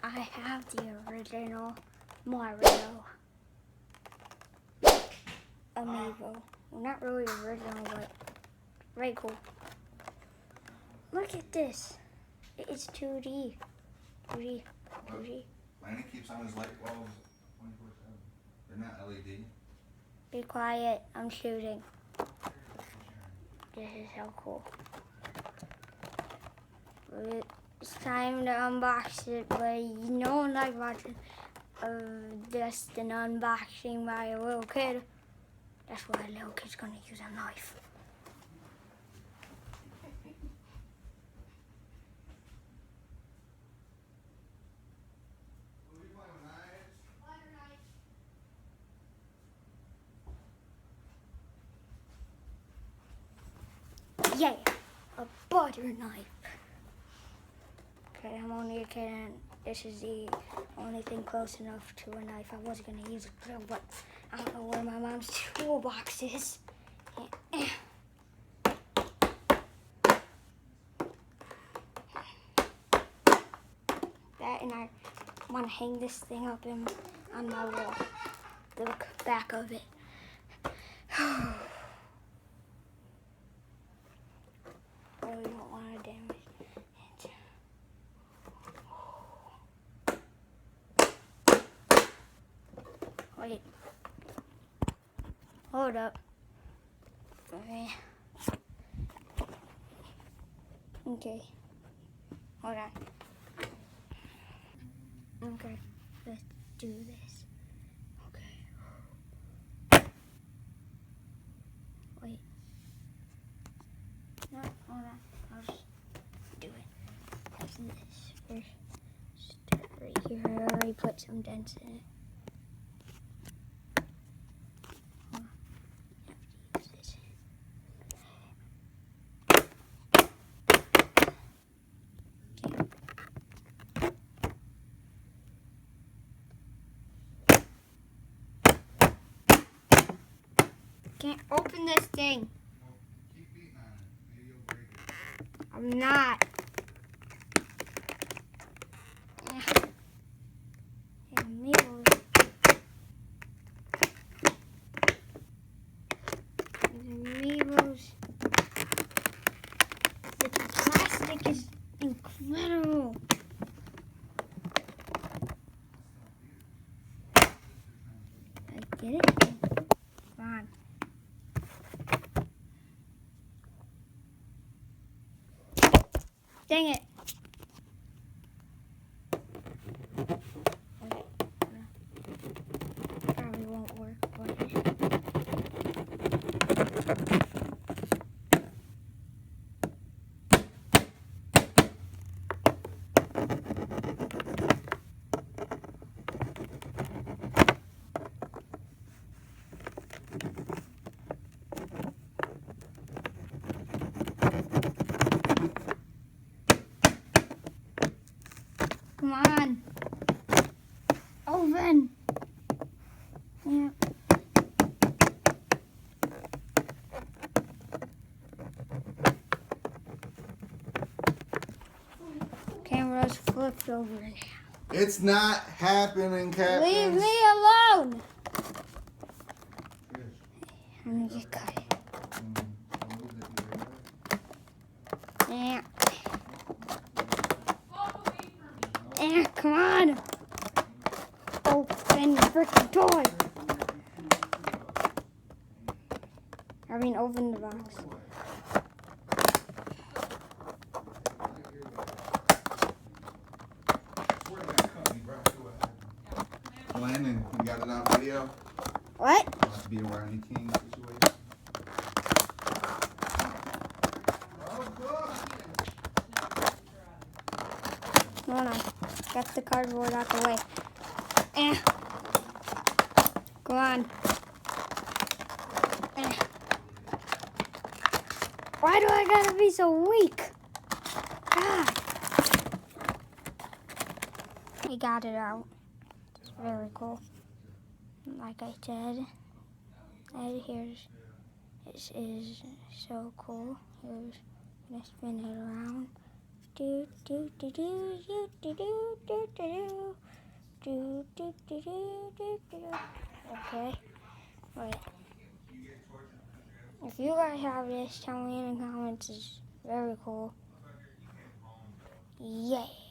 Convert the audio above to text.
I have the original Mario Amiibo. Well, not really original, but very cool. Look at this. It's 2D. 2D. 2D. Lanny keeps on his light bulbs 24/7. They're not LED. Be quiet. I'm shooting. This is so cool. It's time to unbox it, but you know one like watching just an unboxing by a little kid. That's why a little kid's gonna use a knife. Yeah, a butter knife. Okay, I'm only a kid and this is the only thing close enough to a knife. I was gonna use a drill, but I don't know where my mom's toolbox is. That, and I want to hang this thing up on my wall. The back of it. Really don't want to damage it. Wait. Hold up. Okay. Hold on. Okay. Let's do this. Okay. Wait. No, hold on. I'll just do it. Like this. First, start right here. I already put some dents in it. Hold on. I have to use this. Can't open this thing. Keep beating on it. Maybe you'll break it. I'm not. Amiibos. Amiibos. The plastic is incredible. I get it. Fine. Dang it. Probably won't work, but come on. Oven. Yeah. Camera's flipped over now. It's not happening, Captain. Leave me alone. I'm gonna get cut. Yeah. Yeah, come on. Open the freaking door. I mean, open the box. Landon, you got it on video? What? Must be a Rodney King situation. No. Get the cardboard out the way. Come on. Why do I gotta be so weak? God. We got it out. It's very cool. Like I said, this is so cool. Here's gonna spin it around. Do do do do do do do do do. Okay. Wait. If you guys have this, tell me in the comments. It's very cool. Yay.